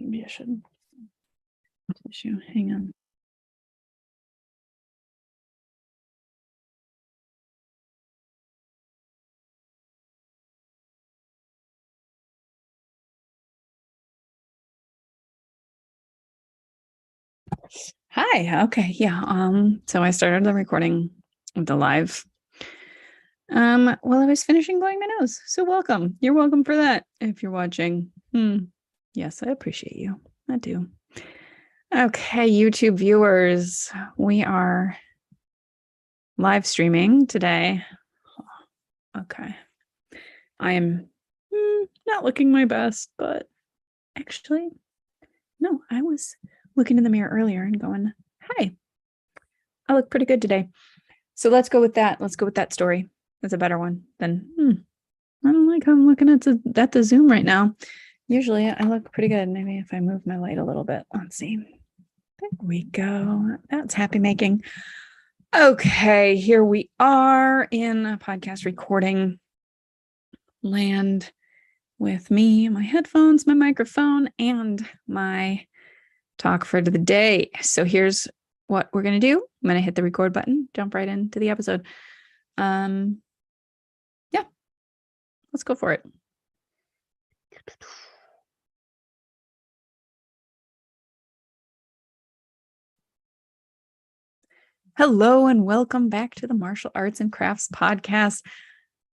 Maybe I should tissue. Hang on. Hi. Okay. Yeah. So I started the recording of the live while I was finishing blowing my nose. So welcome. You're welcome for that if you're watching. Yes, I appreciate you. I do. Okay, YouTube viewers, we are live streaming today. Okay. I am not looking my best, but actually, no, I was looking in the mirror earlier and going, hi, I look pretty good today. So let's go with that. Let's go with that story. That's a better one than, I don't like how I'm looking at the Zoom right now. Usually I look pretty good. Maybe if I move my light a little bit. Let's see. There we go. That's happy making. Okay, here we are in a podcast recording land with me, my headphones, my microphone, and my talk for the day. So here's what we're going to do. I'm going to hit the record button, jump right into the episode. Yeah, let's go for it. Hello and welcome back to the Martial Arts and Crafts Podcast.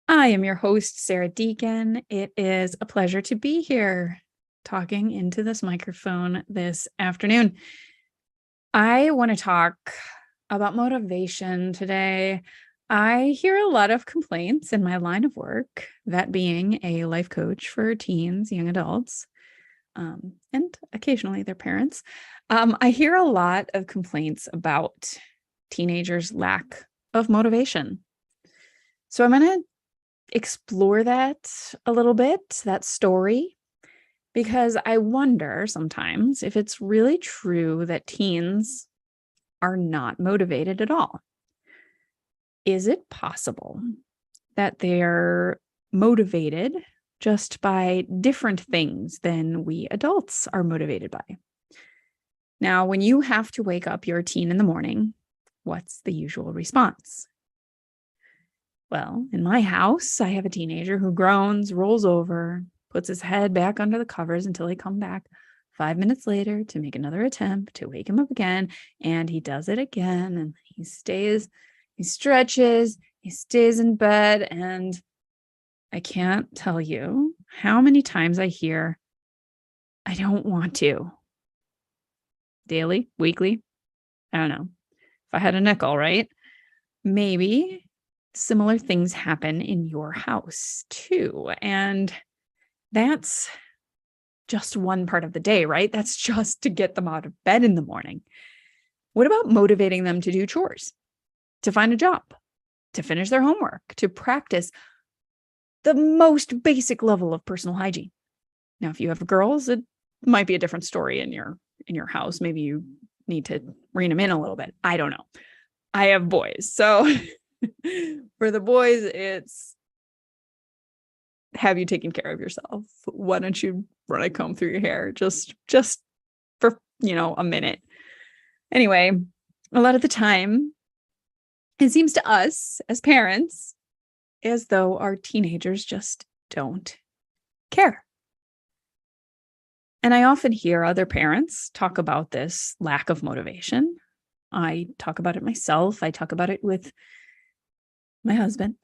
I am your host, Sarah Deacon. It is a pleasure to be here talking into this microphone this afternoon. I want to talk about motivation today. I hear a lot of complaints in my line of work, that being a life coach for teens, young adults, and occasionally their parents. I hear a lot of complaints about teenagers' lack of motivation. So I'm going to explore that a little bit, that story, because I wonder sometimes if it's really true that teens are not motivated at all. Is it possible that they're motivated just by different things than we adults are motivated by? Now, when you have to wake up your teen in the morning, what's the usual response? Well, in my house, I have a teenager who groans, rolls over, puts his head back under the covers until I come back 5 minutes later to make another attempt to wake him up again. And he does it again. And he stretches, he stays in bed. And I can't tell you how many times I hear, I don't want to. Daily, weekly, I don't know. If I had a nickel, right? Maybe similar things happen in your house too. And that's just one part of the day, right? That's just to get them out of bed in the morning. What about motivating them to do chores, to find a job, to finish their homework, to practice the most basic level of personal hygiene? Now, if you have girls, it might be a different story in your house. Maybe you need to rein them in a little bit. I don't know. I have boys. So for the boys, it's have you taken care of yourself? Why don't you run a comb through your hair just for, a minute? Anyway, a lot of the time, it seems to us as parents as though our teenagers just don't care. And I often hear other parents talk about this lack of motivation. I talk about it myself. I talk about it with my husband.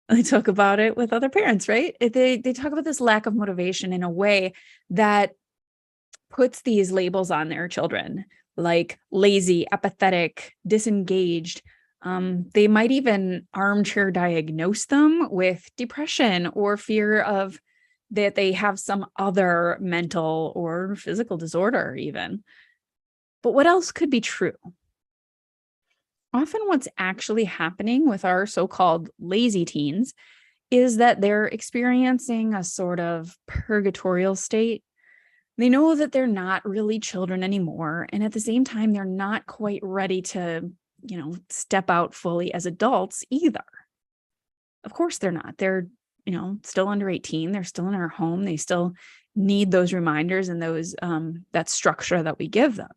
I talk about it with other parents, right? They talk about this lack of motivation in a way that puts these labels on their children, like lazy, apathetic, disengaged. They might even armchair diagnose them with depression or fear of that they have some other mental or physical disorder even. But what else could be true? Often what's actually happening with our so-called lazy teens is that they're experiencing a sort of purgatorial state. They know that they're not really children anymore. And at the same time, they're not quite ready to, step out fully as adults either. Of course they're not. They're, still under 18. They're still in our home. They still need those reminders and those that structure that we give them.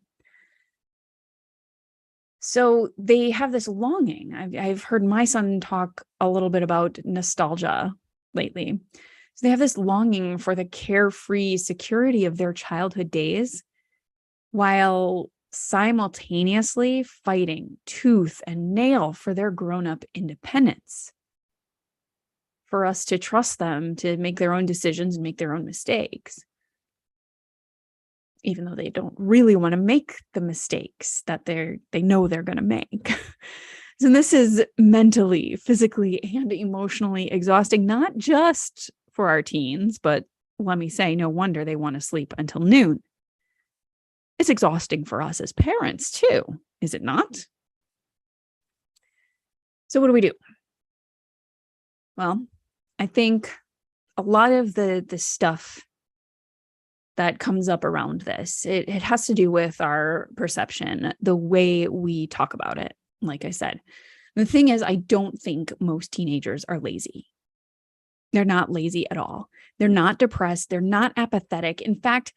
So they have this longing. I've heard my son talk a little bit about nostalgia lately. So they have this longing for the carefree security of their childhood days while simultaneously fighting tooth and nail for their grown-up independence. For us to trust them to make their own decisions and make their own mistakes, even though they don't really want to make the mistakes that they know they're going to make. So this is mentally, physically, and emotionally exhausting, not just for our teens, but let me say, no wonder they want to sleep until noon. It's exhausting for us as parents too, is it not? So what do we do? Well, I think a lot of the stuff that comes up around this, it has to do with our perception, the way we talk about it, like I said. The thing is, I don't think most teenagers are lazy. They're not lazy at all. They're not depressed. They're not apathetic. In fact,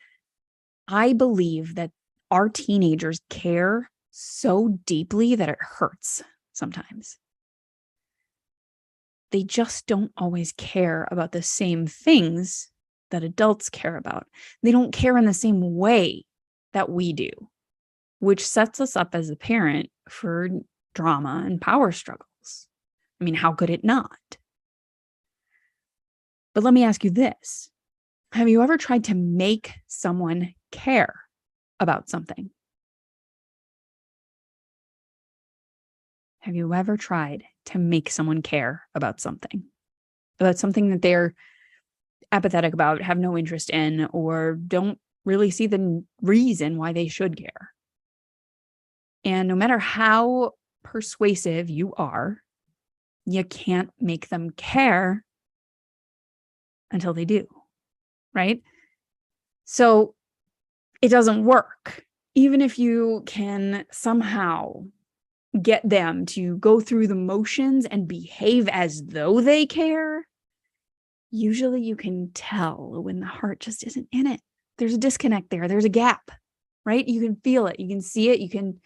I believe that our teenagers care so deeply that it hurts sometimes. They just don't always care about the same things that adults care about. They don't care in the same way that we do, which sets us up as a parent for drama and power struggles. I mean, how could it not? But let me ask you this. Have you ever tried to make someone care about something? Have you ever tried to make someone care about something that they're apathetic about, have no interest in, or don't really see the reason why they should care? And no matter how persuasive you are, you can't make them care until they do, right? So it doesn't work. Even if you can somehow get them to go through the motions and behave as though they care, usually you can tell when the heart just isn't in it. There's a disconnect there. There's a gap, right? You can feel it. You can see it. You can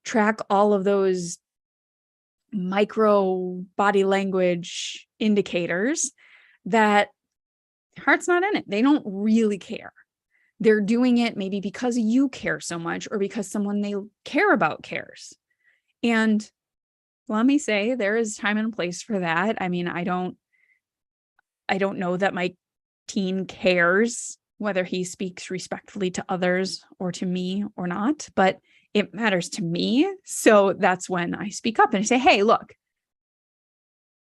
track all of those micro body language indicators that heart's not in it. They don't really care. They're doing it maybe because you care so much or because someone they care about cares. And let me say, there is time and place for that. I mean, I don't know that my teen cares whether he speaks respectfully to others or to me or not, but it matters to me. So that's when I speak up and I say, hey, look,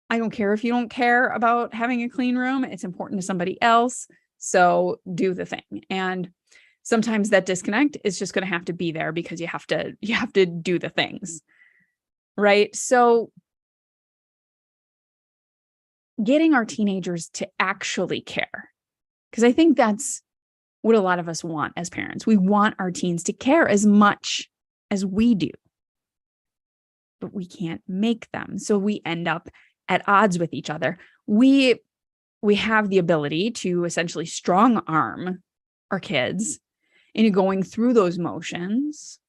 I don't care if you don't care about having a clean room. It's important to somebody else. So do the thing. And sometimes that disconnect is just going to have to be there because you have to do the things. Right? So getting our teenagers to actually care, because I think that's what a lot of us want as parents. We want our teens to care as much as we do, but we can't make them. So we end up at odds with each other. We have the ability to essentially strong arm our kids into going through those motions,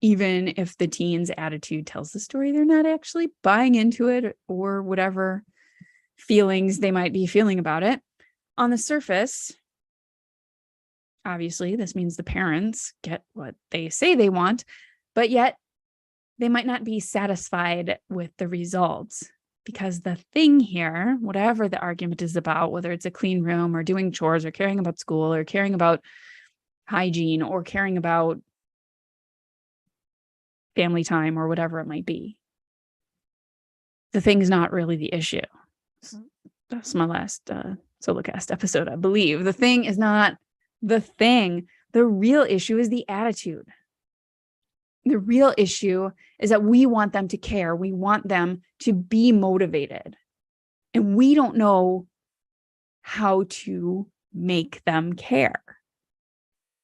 even if the teen's attitude tells the story they're not actually buying into it or whatever feelings they might be feeling about it. On the surface, obviously, this means the parents get what they say they want, but yet they might not be satisfied with the results, because the thing here, whatever the argument is about, whether it's a clean room or doing chores or caring about school or caring about hygiene or caring about family time or whatever it might be, the thing's not really the issue. That's my last SoloCast episode, I believe. The thing is not the thing. The real issue is the attitude. The real issue is that we want them to care. We want them to be motivated. And we don't know how to make them care.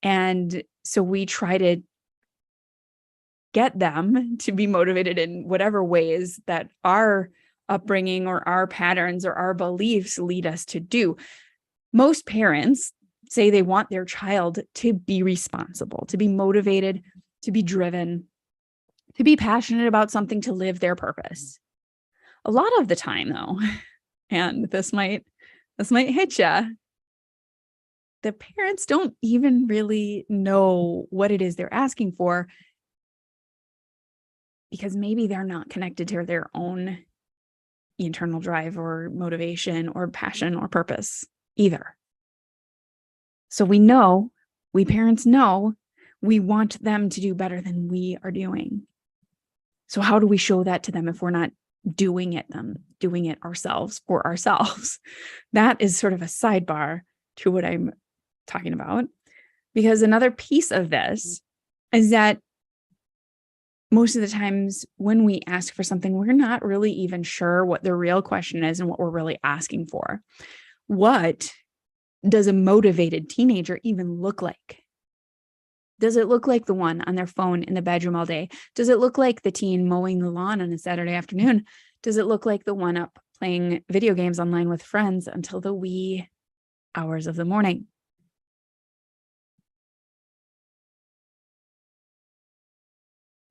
And so we try to get them to be motivated in whatever ways that our upbringing or our patterns or our beliefs lead us to do. Most parents, say they want their child to be responsible, to be motivated, to be driven, to be passionate about something, to live their purpose. A lot of the time, though, and this might hit you, the parents don't even really know what it is they're asking for, because maybe they're not connected to their own internal drive or motivation or passion or purpose either. So we parents know we want them to do better than we are doing. So how do we show that to them if we're not doing it ourselves for ourselves? That is sort of a sidebar to what I'm talking about, because another piece of this is that most of the times when we ask for something, we're not really even sure what the real question is and what we're really asking for. What does a motivated teenager even look like? Does it look like the one on their phone in the bedroom all day? Does it look like the teen mowing the lawn on a Saturday afternoon? Does it look like the one up playing video games online with friends until the wee hours of the morning?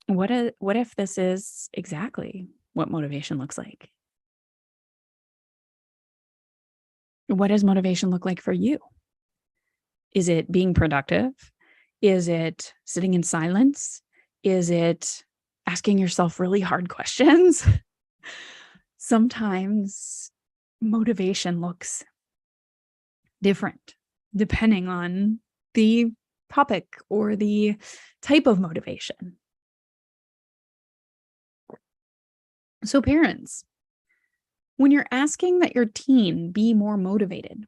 What if this is exactly what motivation looks like? What does motivation look like for you? Is it being productive? Is it sitting in silence? Is it asking yourself really hard questions? Sometimes motivation looks different depending on the topic or the type of motivation. So parents, when you're asking that your teen be more motivated,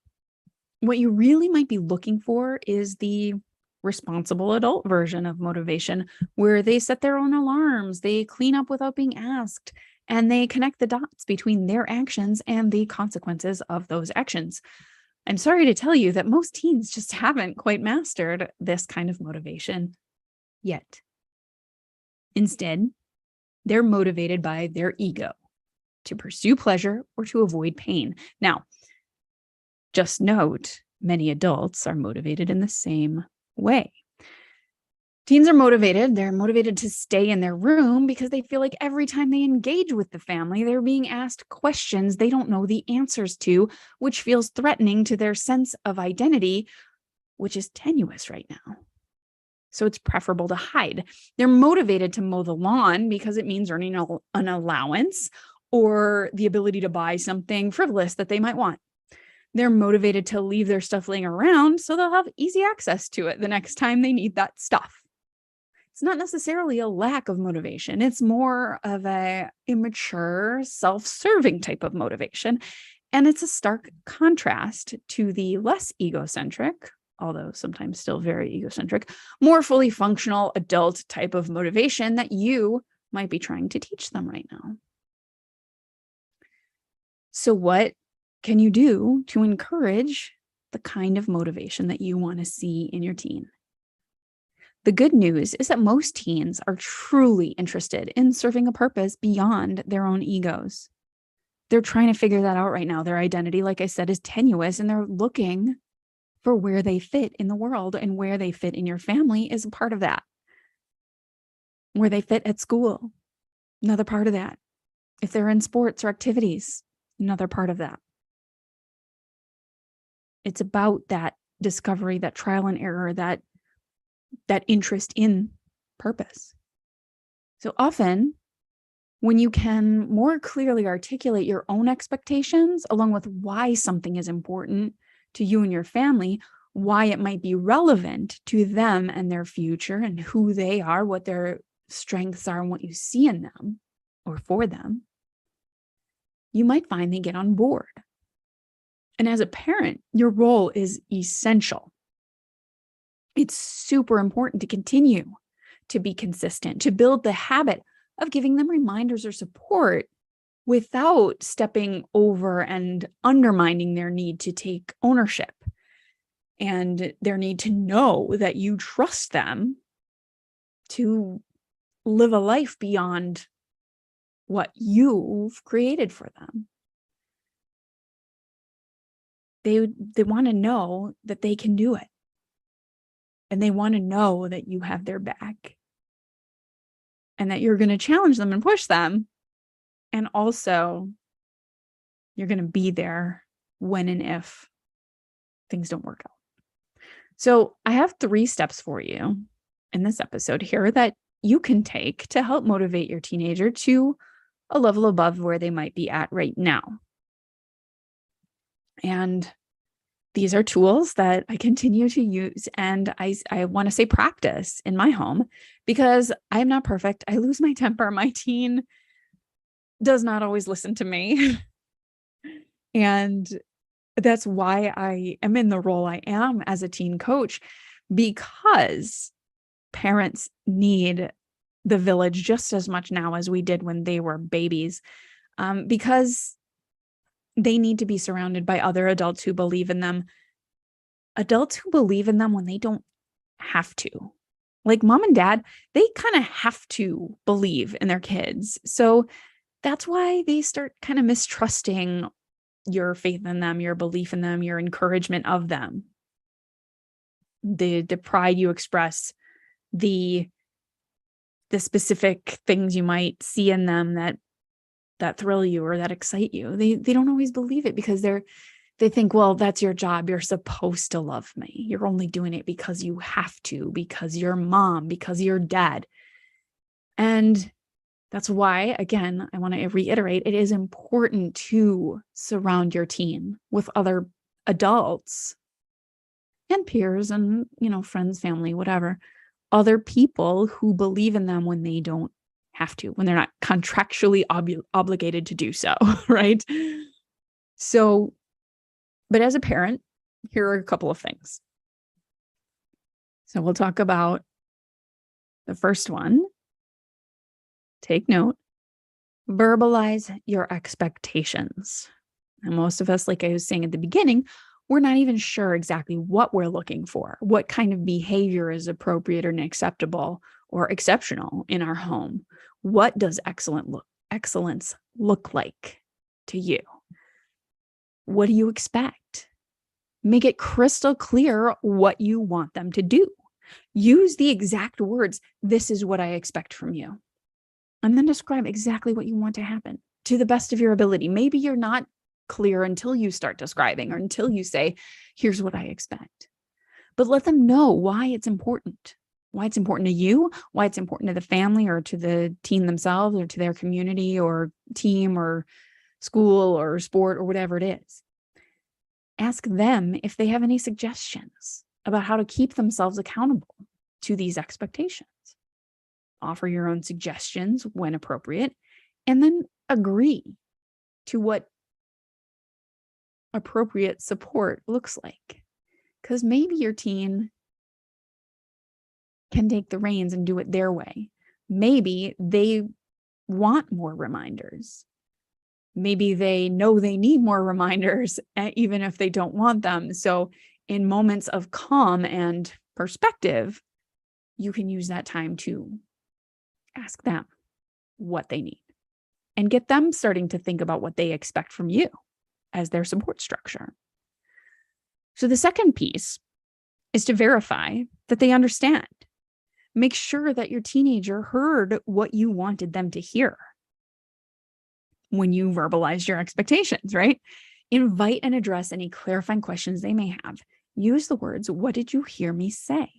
what you really might be looking for is the responsible adult version of motivation, where they set their own alarms, they clean up without being asked, and they connect the dots between their actions and the consequences of those actions. I'm sorry to tell you that most teens just haven't quite mastered this kind of motivation yet. Instead, they're motivated by their ego to pursue pleasure or to avoid pain. Now, just note, many adults are motivated in the same way. Teens are motivated. They're motivated to stay in their room because they feel like every time they engage with the family, they're being asked questions they don't know the answers to, which feels threatening to their sense of identity, which is tenuous right now. So it's preferable to hide. They're motivated to mow the lawn because it means earning an allowance or the ability to buy something frivolous that they might want. They're motivated to leave their stuff laying around so they'll have easy access to it the next time they need that stuff. It's not necessarily a lack of motivation. It's more of a immature, self-serving type of motivation. And it's a stark contrast to the less egocentric, although sometimes still very egocentric, more fully functional adult type of motivation that you might be trying to teach them right now. So what can you do to encourage the kind of motivation that you want to see in your teen? The good news is that most teens are truly interested in serving a purpose beyond their own egos. They're trying to figure that out right now. Their identity, like I said, is tenuous, and they're looking for where they fit in the world, and where they fit in your family is a part of that. Where they fit at school, another part of that. If they're in sports or activities, another part of that. It's about that discovery, that trial and error, that interest in purpose. So often, when you can more clearly articulate your own expectations along with why something is important to you and your family, why it might be relevant to them and their future and who they are, what their strengths are and what you see in them or for them, you might find they get on board. And as a parent, your role is essential. It's super important to continue to be consistent, to build the habit of giving them reminders or support without stepping over and undermining their need to take ownership and their need to know that you trust them to live a life beyond what you've created for them. They want to know that they can do it. And they want to know that you have their back. And that you're going to challenge them and push them. And also, you're going to be there when and if things don't work out. So I have 3 steps for you in this episode here that you can take to help motivate your teenager to a level above where they might be at right now. And these are tools that I continue to use, and I want to say practice in my home, because I'm not perfect. I lose my temper. My teen does not always listen to me. And that's why I am in the role I am as a teen coach, because parents need the village just as much now as we did when they were babies, because they need to be surrounded by other adults who believe in them. Adults who believe in them when they don't have to. Like mom and dad, they kind of have to believe in their kids. So that's why they start kind of mistrusting your faith in them, your belief in them, your encouragement of them. The pride you express, the specific things you might see in them that thrill you or that excite you. They don't always believe it, because they think, well, that's your job. You're supposed to love me. You're only doing it because you have to, because you're mom, because you're dad. And that's why, again, I want to reiterate, it is important to surround your teen with other adults and peers and, friends, family, whatever, other people who believe in them when they don't have to, when they're not contractually obligated to do so, right? So, but as a parent, here are a couple of things. So we'll talk about the first one. Take note. Verbalize your expectations. And most of us, like I was saying at the beginning, we're not even sure exactly what we're looking for, what kind of behavior is appropriate and acceptable or exceptional in our home. What does excellence look like to you? What do you expect? Make it crystal clear what you want them to do. Use the exact words, "This is what I expect from you." And then describe exactly what you want to happen to the best of your ability. Maybe you're not clear until you start describing or until you say, "Here's what I expect." But let them know why it's important to you, why it's important to the family or to the teen themselves or to their community or team or school or sport or whatever it is. Ask them if they have any suggestions about how to keep themselves accountable to these expectations. Offer your own suggestions when appropriate, and then agree to what appropriate support looks like. Because maybe your teen can take the reins and do it their way. Maybe they want more reminders. Maybe they know they need more reminders, even if they don't want them. So in moments of calm and perspective, you can use that time to ask them what they need and get them starting to think about what they expect from you as their support structure. So the second piece is to verify that they understand. Make sure that your teenager heard what you wanted them to hear when you verbalized your expectations, right? Invite and address any clarifying questions they may have. Use the words, "What did you hear me say?"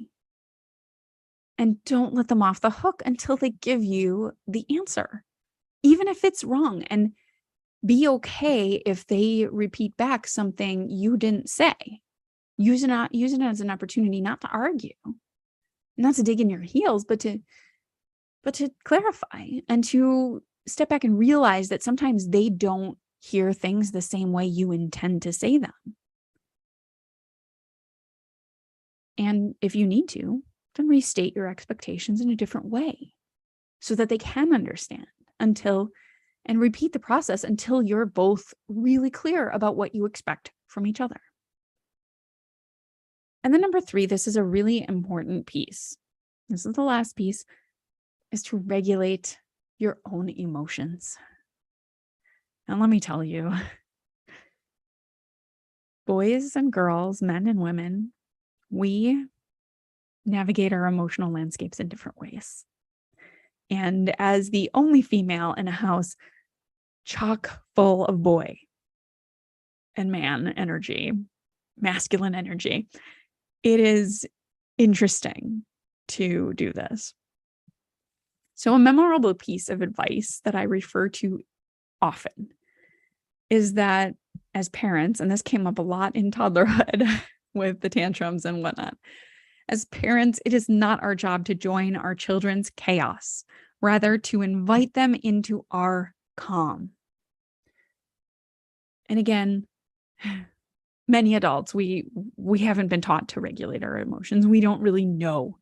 And don't let them off the hook until they give you the answer, even if it's wrong. And be okay if they repeat back something you didn't say. Use it as an opportunity not to argue, not to dig in your heels, but to clarify and to step back and realize that sometimes they don't hear things the same way you intend to say them. And if you need to, then restate your expectations in a different way so that they can understand and repeat the process until you're both really clear about what you expect from each other. And then number 3, this is a really important piece. This is the last piece, is to regulate your own emotions. And let me tell you, boys and girls, men and women, we navigate our emotional landscapes in different ways. And as the only female in a house chock full of boy and man energy, masculine energy, it is interesting to do this. So a memorable piece of advice that I refer to often is that as parents, and this came up a lot in toddlerhood with the tantrums and whatnot, as parents, it is not our job to join our children's chaos, rather to invite them into our calm. And again, many adults, we haven't been taught to regulate our emotions. We don't really know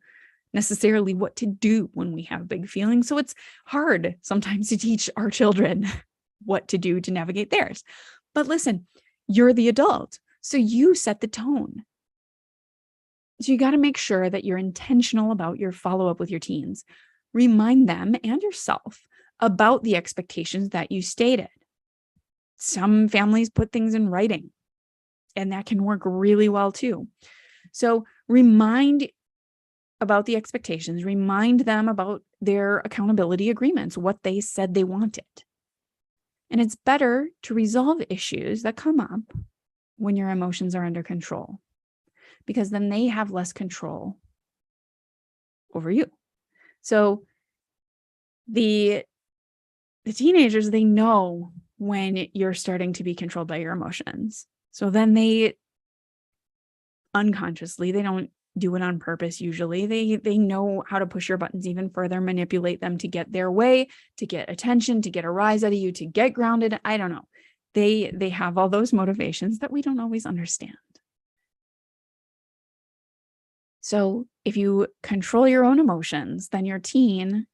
necessarily what to do when we have big feelings. So it's hard sometimes to teach our children what to do to navigate theirs. But listen, you're the adult, so you set the tone. So you got to make sure that you're intentional about your follow-up with your teens. Remind them and yourself about the expectations that you stated. Some families put things in writing, and that can work really well too. So remind about the expectations, remind them about their accountability agreements, what they said they wanted. And it's better to resolve issues that come up when your emotions are under control, because then they have less control over you. So the teenagers, they know when you're starting to be controlled by your emotions. So then they unconsciously, they don't do it on purpose usually. They know how to push your buttons even further, manipulate them to get their way, to get attention, to get a rise out of you, to get grounded. I don't know. They have all those motivations that we don't always understand. So if you control your own emotions, then your teen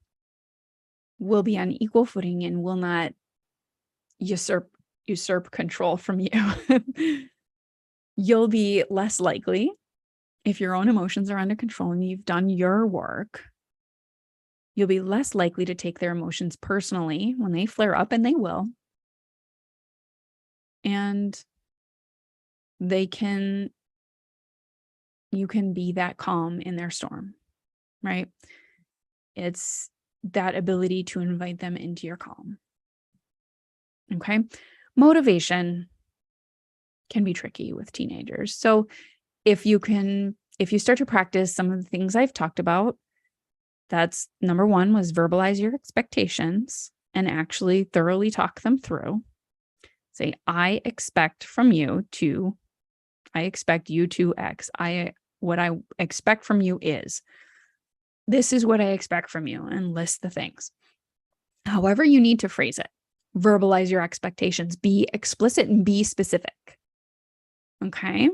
will be on equal footing and will not usurp control from you. You'll be less likely, if your own emotions are under control and you've done your work, you'll be less likely to take their emotions personally when they flare up, and they will. And you can be that calm in their storm, right? It's that ability to invite them into your calm. Okay. Motivation can be tricky with teenagers. So if you start to practice some of the things I've talked about, that's number one was verbalize your expectations and actually thoroughly talk them through. Say, I expect you to X. What I expect from you is, this is what I expect from you, and list the things. However you need to phrase it, verbalize your expectations, be explicit and be specific. Okay.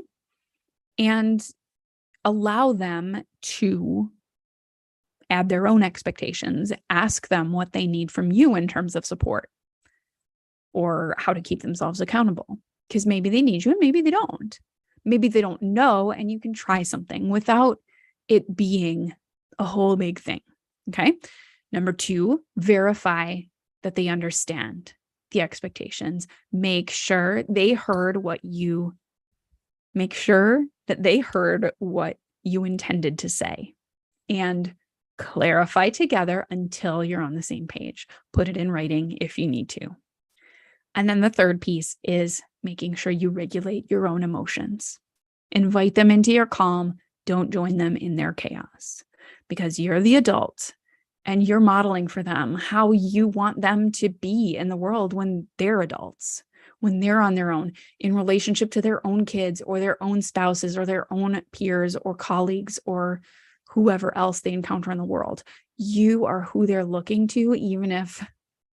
And allow them to add their own expectations. Ask them what they need from you in terms of support or how to keep themselves accountable, because maybe they need you and maybe they don't. Maybe they don't know, and you can try something without it being a whole big thing. Okay. Number two, verify that they understand the expectations. Make sure that they heard what you intended to say, and clarify together until you're on the same page. Put it in writing if you need to. And then the third piece is making sure you regulate your own emotions. Invite them into your calm. Don't join them in their chaos, because you're the adult and you're modeling for them how you want them to be in the world when they're adults, when they're on their own in relationship to their own kids or their own spouses or their own peers or colleagues or whoever else they encounter in the world. You are who they're looking to, even if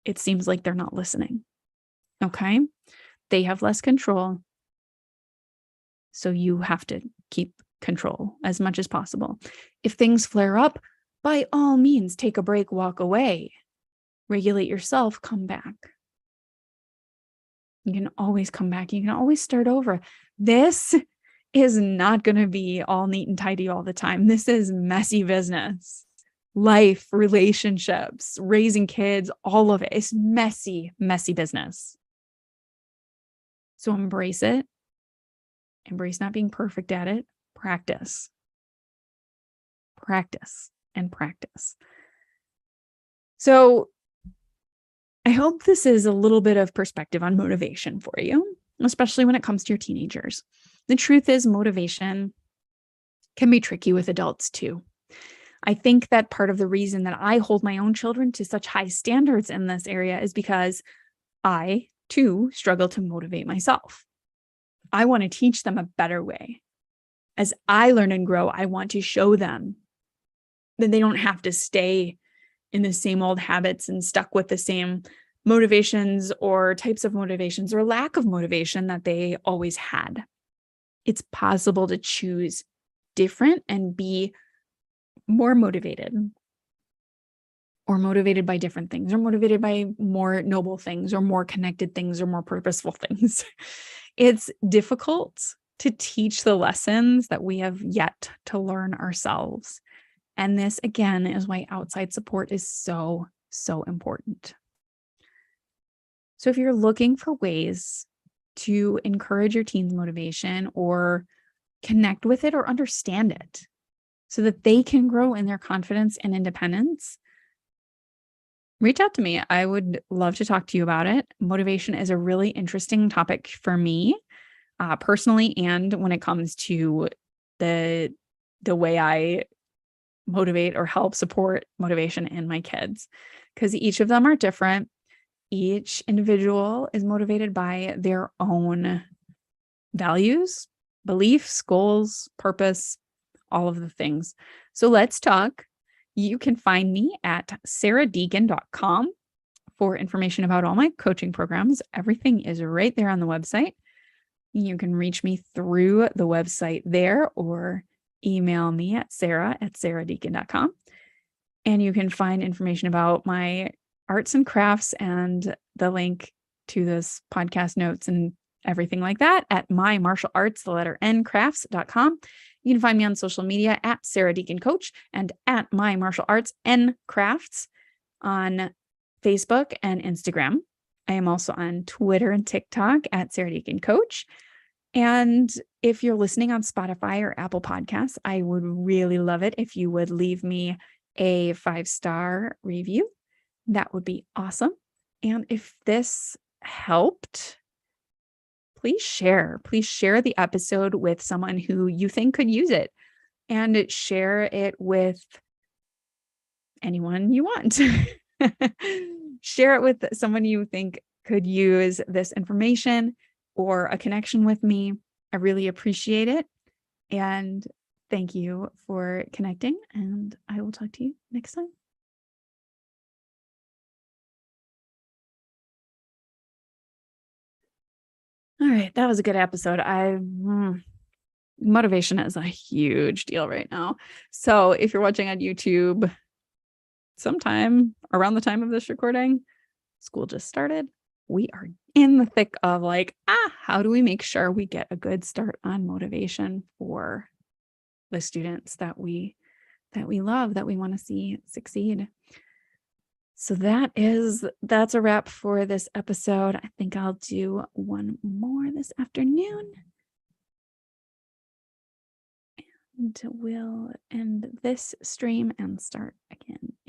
it seems like they're not listening. Okay? They have less control, so you have to keep control as much as possible. If things flare up, by all means, take a break, walk away, regulate yourself, come back. You can always come back. You can always start over. This is not going to be all neat and tidy all the time. This is messy business. Life, relationships, raising kids, all of it is messy, messy business. So embrace it Embrace not being perfect at it. Practice and practice. So I hope this is a little bit of perspective on motivation for you, especially when it comes to your teenagers. The truth is, motivation can be tricky with adults too. I think that part of the reason that I hold my own children to such high standards in this area is because I too struggle to motivate myself. I want to teach them a better way. As I learn and grow, I want to show them that they don't have to stay in the same old habits and stuck with the same motivations or types of motivations or lack of motivation that they always had. It's possible to choose different and be more motivated, or motivated by different things, or motivated by more noble things, or more connected things, or more purposeful things. It's difficult to teach the lessons that we have yet to learn ourselves. And this, again, is why outside support is so, so important. So if you're looking for ways to encourage your teens' motivation or connect with it or understand it so that they can grow in their confidence and independence, reach out to me. I would love to talk to you about it. Motivation is a really interesting topic for me, personally, and when it comes to the way I motivate or help support motivation in my kids, because each of them are different. Each individual is motivated by their own values, beliefs, goals, purpose, all of the things. So let's talk. You can find me at sarahdeacon.com for information about all my coaching programs. Everything is right there on the website. You can reach me through the website there or email me at sarah@sarahdeacon.com. And you can find information about my arts and crafts and the link to this podcast notes and everything like that at mymartialarts, the letter N, crafts.com. You can find me on social media at Sarah Deacon Coach and at My Martial Arts N Crafts on Facebook and Instagram. I am also on Twitter and TikTok at Sarah Deacon Coach. And if you're listening on Spotify or Apple Podcasts, I would really love it if you would leave me a 5-star review. That would be awesome. And if this helped, please share the episode with someone who you think could use it, and share it with anyone you want. Share it with someone you think could use this information or a connection with me. I really appreciate it. And thank you for connecting, and I will talk to you next time. All right, that was a good episode. Motivation is a huge deal right now. So if you're watching on YouTube, sometime around the time of this recording, school just started. We are in the thick of how do we make sure we get a good start on motivation for the students that we love, that we want to see succeed. So that's a wrap for this episode. I think I'll do one more this afternoon. And we'll end this stream and start again